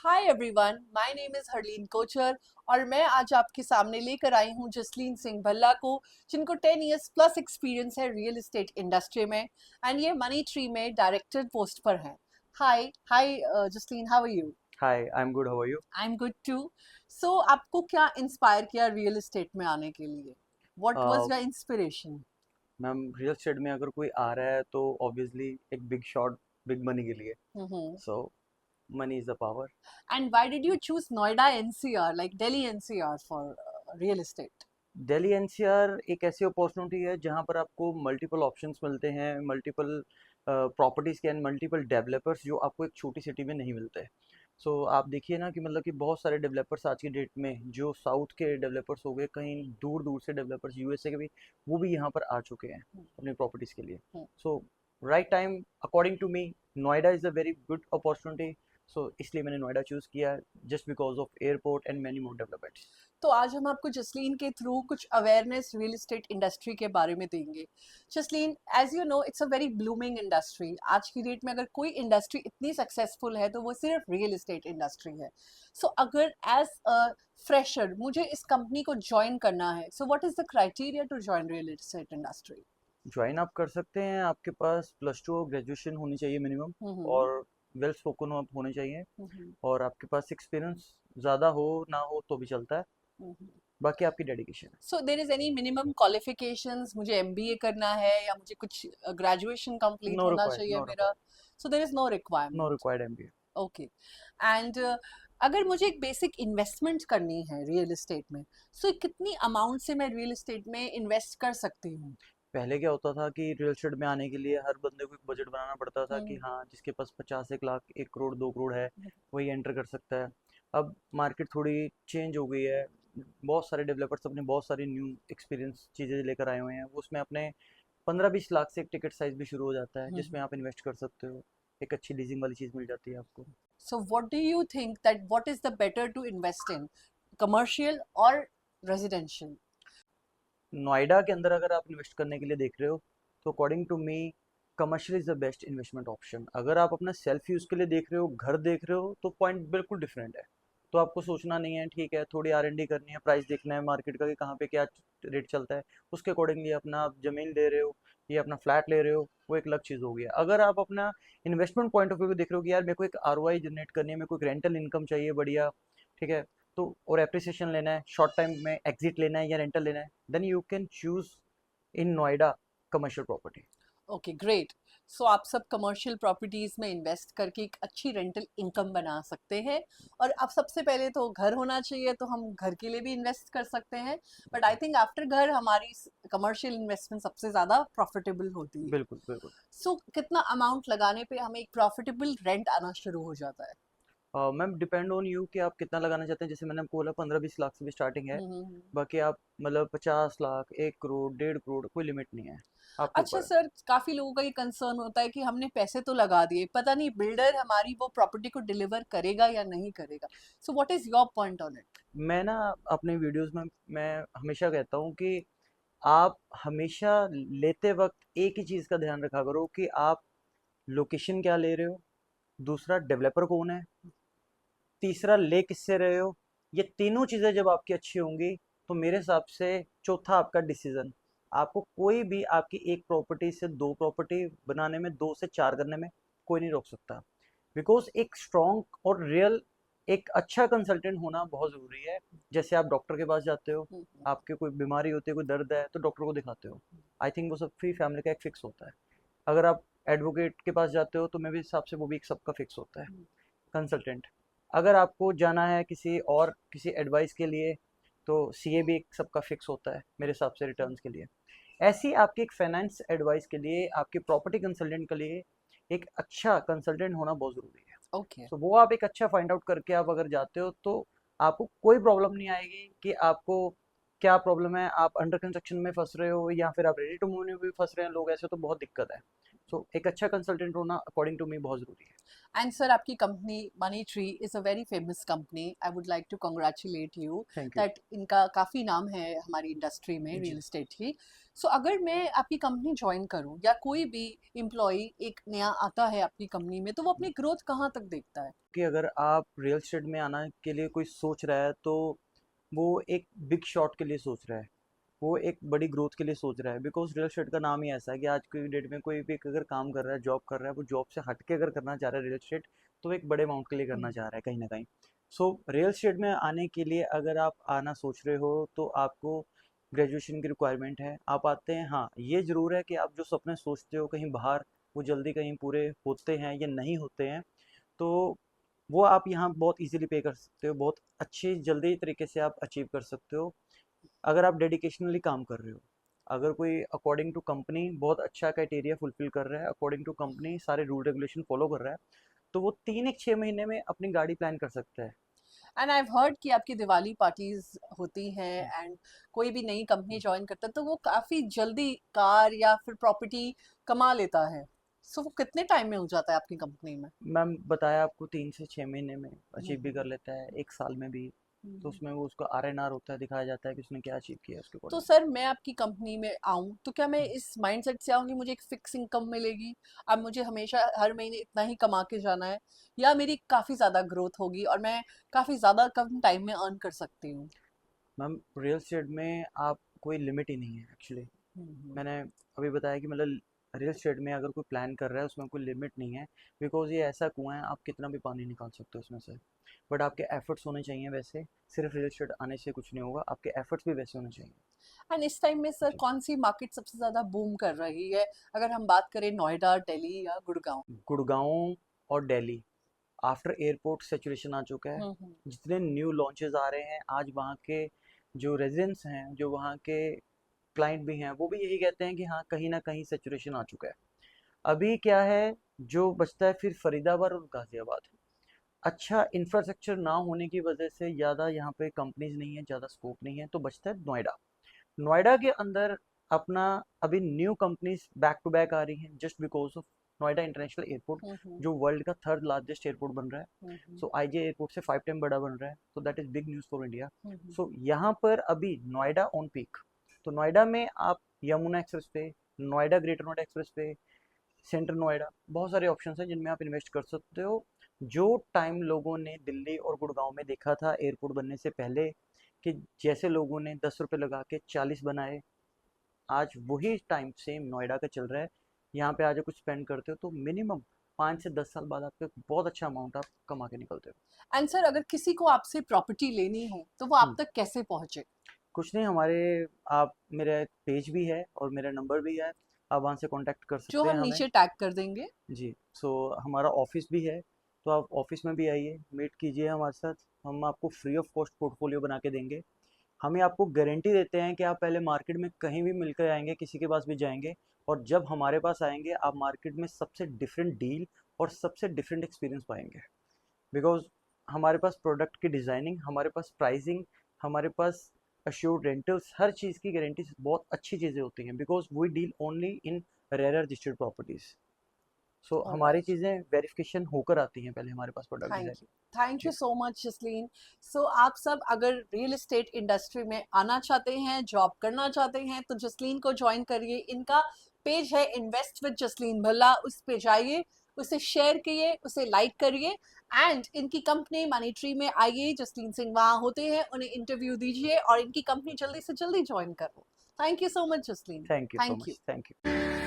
Hi everyone, my name is Harleen Kochar और मैं आज आपके सामने लेकर आई हूँ जसलीन सिंह भल्ला को, जिनको 10 इयर्स प्लस एक्सपीरियंस है रियल एस्टेट इंडस्ट्री में एंड ये मनी ट्री में डायरेक्टर पोस्ट पर हैं। Hi hi Jasleen, how are you? Hi, I'm good. How are you? I am good too. So आपको क्या इंस्पायर किया रियल एस्टेट में आने के लिए? What was Uh, your inspiration? Ma'am real estate में अगर कोई आ रहा है तो ऑब्वियसली एक बिग शॉट बिग मनी के लिए। So money is the power. And why did you choose Noida NCR, like Delhi NCR for real estate? Delhi NCR एक ऐसी अपॉर्चुनिटी है जहां पर आपको मल्टीपल ऑप्शंस मिलते हैं, मल्टीपल प्रॉपर्टीज़ के एंड मल्टीपल डेवलपर्स जो आपको एक छोटी सिटी में नहीं मिलते। सो आप देखिए ना कि मतलब कि बहुत सारे डेवलपर्स आज की डेट में जो साउथ के डेवलपर्स हो गए, कहीं दूर दूर से डेवलपर्स यूएसए के भी, वो भी यहाँ पर आ चुके हैं अपनी प्रॉपर्टीज़ के लिए। So right time according to me, Noida is a very good opportunity. So इसलिए मैंने नोएडा चूज़ किया, just because of airport and many more developments. तो आज हम आपको जसलीन के थ्रू कुछ अवेयरनेस रियल एस्टेट इंडस्ट्री के बारे में देंगे। Jasleen, as you know, it's a very blooming industry. आज की डेट में अगर कोई इंडस्ट्री इतनी सक्सेसफुल है तो वो सिर्फ रियल एस्टेट इंडस्ट्री है। सो अगर एज अ फ्रेशर मुझे इस कंपनी को ज्वाइन करना है, so what is the criteria to join real estate industry? Join आप कर सकते हैं, आपके पास +2 ग्रेजुएशन होनी चाहिए मिनिमम, हम्म। और वेल स्पोकन आप होने चाहिए, हम्म। और आपके पास एक्सपीरियंस ज़्यादा हो ना हो तो भी चलता है। हम्म। बाकी आपकी डेडिकेशन है। So there is any minimum qualifications? मुझे एमबीए करना है या मुझे कुछ ग्रेजुएशन कंप्लीट नो होना रिक्वायर्ड, चाहिए नो मेरा? Required, so there is no no requirement. Required MBA. Okay. And अगर मुझे एक बेसिक इन्वेस्टमेंट करनी है रियल एस्टेट में, सो कितनी अमाउंट से मैं रियल एस्टेट में इन्वेस्ट कर सकती हूँ? पहले क्या होता था कि रियल एस्टेट में आने के लिए हर बंदे को एक बजट बनाना पड़ता था कि हम्म। हाँ, जिसके पास 50 1 लाख 1 करोड़ 2 करोड़ है वही एंटर कर सकता है। अब मार्केट थोड़ी चेंज हो गई है। बहुत सारे डेवलपर्स अपने बहुत सारी न्यू एक्सपीरियंस चीज़ें लेकर आए हुए हैं, वो उसमें अपने 15 20 लाख से एक टिकट साइज भी शुरू हो जाता है जिसमें आप इन्वेस्ट कर सकते हो। एक अच्छी लीजिंग वाली चीज़ मिल जाती है आपको। So what do you think that what is the better to invest in, commercial और रेजिडेंशियल? नोएडा के अंदर अगर आप इन्वेस्ट करने के लिए देख रहे हो तो according to me commercial is the best investment option. अगर आप अपना सेल्फ यूज़ के लिए देख रहे हो, घर देख रहे हो, तो पॉइंट बिल्कुल डिफरेंट है। तो आपको सोचना नहीं है, ठीक है, थोड़ी R&D करनी है, प्राइस देखना है मार्केट का कि कहाँ पे क्या रेट चलता है, उसके अकॉर्डिंगली अपना आप ज़मीन ले रहे हो या अपना फ्लैट ले रहे हो, वो एक अलग चीज़ हो गई है। अगर आप अपना इन्वेस्टमेंट पॉइंट ऑफ व्यू देख रहे हो कि यार मेरे को एक ROI जनरेट करनी है, मेरे को एक रेंटल इनकम चाहिए बढ़िया, ठीक है, तो और एप्रिसिएशन लेना है, शॉर्ट टाइम में एग्जिट लेना है या रेंटल लेना है, then you can choose in Noida commercial property. Okay, great. So आप सब कमर्शियल प्रॉपर्टीज में इन्वेस्ट करके एक अच्छी रेंटल इनकम बना सकते हैं। और अब सबसे पहले तो घर होना चाहिए, तो हम घर के लिए भी इन्वेस्ट कर सकते हैं। बट आई थिंक आफ्टर घर हमारी कमर्शियल इन्वेस्टमेंट सबसे ज़्यादा प्रॉफिटेबल होती है। बिल्कुल बिल्कुल। सो कितना अमाउंट लगाने पे हमें एक प्रॉफिटेबल रेंट आना शुरू हो जाता है? मैम डिपेंड ऑन यू कि आप कितना लगाना चाहते हैं। जैसे मैंने आपको बोला 15 20 लाख से भी स्टार्टिंग है। हम्म। बाकी आप मतलब 50 लाख 1 करोड़ 1.5 करोड़ कोई लिमिट नहीं है, आपके अच्छा ऊपर है। सर, काफी लोगों का ये कंसर्न होता है कि हमने पैसे तो लगा दिए, पता नहीं बिल्डर हमारी वो प्रॉपर्टी को डिलीवर करेगा या नहीं करेगा। सो what is your point on it? मैं ना अपने वीडियोस में मैं हमेशा कहता हूँ कि आप हमेशा लेते वक्त एक ही चीज़ का ध्यान रखा करो कि आप लोकेशन क्या ले रहे हो, दूसरा डेवलपर कौन है, तीसरा ले किससे रहे हो। ये तीनों चीज़ें जब आपकी अच्छी होंगी तो मेरे हिसाब से चौथा आपका डिसीजन। आपको कोई भी आपकी एक प्रॉपर्टी से दो प्रॉपर्टी बनाने में, दो से चार करने में कोई नहीं रोक सकता। बिकॉज एक स्ट्रॉन्ग और रियल एक अच्छा कंसल्टेंट होना बहुत ज़रूरी है। जैसे आप डॉक्टर के पास जाते हो, आपके कोई बीमारी होती है, कोई दर्द है, तो डॉक्टर को दिखाते हो। आई थिंक वो सब फ्री फैमिली का एक फिक्स होता है। अगर आप एडवोकेट के पास जाते हो तो मेरे हिसाब से वो भी एक सबका फिक्स होता है, कंसल्टेंट। अगर आपको जाना है किसी और किसी एडवाइस के लिए तो सीए भी एक सबका फिक्स होता है मेरे हिसाब से रिटर्न्स के लिए। ऐसी आपकी एक फाइनेंस एडवाइस के लिए, आपके प्रॉपर्टी कंसल्टेंट के लिए एक अच्छा कंसल्टेंट होना बहुत ज़रूरी है। ओके। तो वो आप एक अच्छा फाइंड आउट करके आप अगर जाते हो तो आपको कोई प्रॉब्लम नहीं आएगी कि आपको क्या प्रॉब्लम है, आप अंडर कंस्ट्रक्शन में फंस रहे हो या फिर आप रेडी टू मूव में भी फंस रहे हैं, लोग ऐसे तो बहुत दिक्कत है। सो एक अच्छा कंसल्टेंट होना अकॉर्डिंग टू मी बहुत ज़रूरी है। एंड सर, आपकी company Money Tree is a very famous company. I would like to congratulate you thank you. That इनका काफ़ी नाम है हमारी इंडस्ट्री में, जी। रियल एस्टेट की। सो अगर मैं आपकी कंपनी ज्वाइन करूं या कोई भी एम्प्लॉय एक नया आता है आपकी कंपनी में, तो वो अपनी ग्रोथ कहाँ तक देखता है? कि अगर आप रियल एस्टेट में आना के लिए कोई सोच रहा है तो वो एक बिग शॉट के लिए सोच रहा है, वो एक बड़ी ग्रोथ के लिए सोच रहा है। बिकॉज रियल एस्टेट का नाम ही ऐसा है कि आज की डेट में कोई भी अगर काम कर रहा है, जॉब कर रहा है, वो जॉब से हट के अगर करना चाह रहा है रियल एस्टेट, तो वो एक बड़े अमाउंट के लिए करना हम्म। चाह रहा है कहीं ना कहीं। सो रियल एस्टेट में आने के लिए अगर आप आना सोच रहे हो तो आपको ग्रेजुएशन की रिक्वायरमेंट है। आप आते हैं, हाँ ये ज़रूर है कि आप जो सपने सोचते हो कहीं बाहर, वो जल्दी कहीं पूरे होते हैं या नहीं होते हैं, तो वो आप यहाँ बहुत इजीली पे कर सकते हो, बहुत अच्छी जल्दी तरीके से आप अचीव कर सकते हो अगर आप डेडिकेशनली काम कर रहे हो। अगर कोई अकॉर्डिंग टू कंपनी बहुत अच्छा क्राइटेरिया फुलफिल कर रहा है, अकॉर्डिंग टू कंपनी सारे रूल रेगुलेशन फॉलो कर रहा है, तो वो 3 एक 6 महीने में अपनी गाड़ी प्लान कर सकता है। एंड आई हर्ड कि आपकी दिवाली पार्टीज होती हैं, एंड कोई भी नई कंपनी ज्वाइन करता है तो वो काफ़ी जल्दी कार या फिर प्रॉपर्टी कमा लेता है। सो वो कितने टाइम में हो जाता है आपकी कंपनी में? मैम बताया आपको, 3 से 6 महीने में हम्म, अचीव भी कर लेता है, 1 साल में भी। तो हम्म। उसमें वो उसका RNR होता है, दिखाया जाता है कि उसने क्या अचीव किया उसके तो अकॉर्डिंग। सर, मैं आपकी कंपनी में आऊं तो क्या मैं इस माइंडसेट से आऊंगी मुझे एक फिक्स इनकम मिलेगी, अब मुझे हमेशा हर महीने इतना ही कमा के जाना है, या मेरी काफ़ी ज़्यादा ग्रोथ होगी और मैं काफ़ी ज़्यादा कम टाइम में अर्न कर सकती हूँ? मैम रियल एस्टेट में आप कोई लिमिट ही नहीं है एक्चुअली। हम्म। मैंने अभी बताया कि मतलब रियल एस्टेट में अगर कोई प्लान कर रहा है उसमें कोई लिमिट नहीं है। बिकॉज ये ऐसा कुआं है, आप कितना भी पानी निकाल सकते हो उसमें से। बट आपके एफर्ट्स होने चाहिए वैसे, सिर्फ रियल एस्टेट आने से कुछ नहीं होगा, आपके एफर्ट्स भी वैसे होने चाहिए। एंड इस टाइम में सर जी। कौन सी मार्केट सबसे ज़्यादा बूम कर रही है, अगर हम बात करें नोएडा, दिल्ली या गुड़गांव? गुड़गांव और दिल्ली, आफ्टर एयरपोर्ट सेचुरेशन आ चुका है। हम्म। जितने न्यू लॉन्चेस आ रहे हैं आज वहाँ के जो रेजिडेंट्स हैं, जो वहाँ के क्लाइंट भी हैं, वो भी यही कहते हैं कि हाँ कहीं ना कहीं सेचुरेशन आ चुका है। अभी क्या है, जो बचता है फिर फरीदाबाद और गाजियाबाद। अच्छा इंफ्रास्ट्रक्चर ना होने की वजह से ज़्यादा यहाँ पे कंपनीज नहीं है, ज़्यादा स्कोप नहीं है, तो बचता है नोएडा। नोएडा के अंदर अपना अभी new companies back to back आ रही हैं just because of Noida international airport, hmm. जो वर्ल्ड का थर्ड लार्जेस्ट एयरपोर्ट बन रहा है। हम्म। सो IJ एयरपोर्ट से 5 टाइम बड़ा बन रहा है, तो that is big news for India. Hmm. So यहाँ पर अभी नोएडा ऑन पीक। तो नोएडा में आप यमुना एक्सप्रेस पे, नोएडा ग्रेटर नोएडा एक्सप्रेस पे, सेंट्रल नोएडा, बहुत सारे ऑप्शन हैं जिनमें आप इन्वेस्ट कर सकते हो। जो टाइम लोगों ने दिल्ली और गुड़गांव में देखा था एयरपोर्ट बनने से पहले, कि जैसे लोगों ने 10 रुपये लगा के 40 बनाए, आज वही टाइम सेम नोएडा का चल रहा है। यहाँ पे आज कुछ स्पेंड करते हो तो मिनिमम 5 से 10 साल बाद आपके बहुत अच्छा अमाउंट आप कमा के निकलते एंड सर, अगर किसी को आपसे प्रॉपर्टी लेनी हो तो वो हो। आप तक कैसे पहुंचे? कुछ नहीं, हमारे आप मेरा पेज भी है और मेरा नंबर भी है, आप वहाँ से कांटेक्ट कर जो सकते हैं हम हमें। नीचे टैग कर देंगे। जी। सो हमारा ऑफिस भी है, तो आप ऑफिस में भी आइए, मीट कीजिए हमारे साथ। हम आपको फ्री ऑफ कॉस्ट पोर्टफोलियो बना के देंगे। हमें आपको गारंटी देते हैं कि आप पहले मार्केट में कहीं भी मिलकर आएंगे, किसी के पास भी जाएंगे, और जब हमारे पास आएंगे आप मार्केट में सबसे डिफरेंट डील और सबसे डिफरेंट एक्सपीरियंस पाएंगे। बिकॉज हमारे पास प्रोडक्ट की डिज़ाइनिंग, हमारे पास प्राइसिंग, हमारे पास अश्योर्ड रेंटल्स, हर चीज़ की गारंटी, बहुत अच्छी चीज़ें होती हैं। Because we deal only in rare registered properties. So हमारी ऑलराइट। चीज़ें वेरिफिकेशन होकर आती हैं पहले हमारे पास product thank design. You. Thank you ji. So much Jasleen. So आप सब अगर रियल एस्टेट इंडस्ट्री में आना चाहते हैं, जॉब करना चाहते हैं, तो जसलीन को ज्वाइन करिए। इनका पेज है इन्वेस्ट विद जसलीन भल्ला, उस पे जाइए, उसे शेयर कीजिए, उसे लाइक करिए, एंड इनकी कंपनी मनी ट्री में आइए। जसलीन सिंह वहाँ होते हैं, उन्हें इंटरव्यू दीजिए और इनकी कंपनी जल्दी से जल्दी ज्वाइन करो। Thank you so much Jasleen. Thank you so thank much, you. Thank you.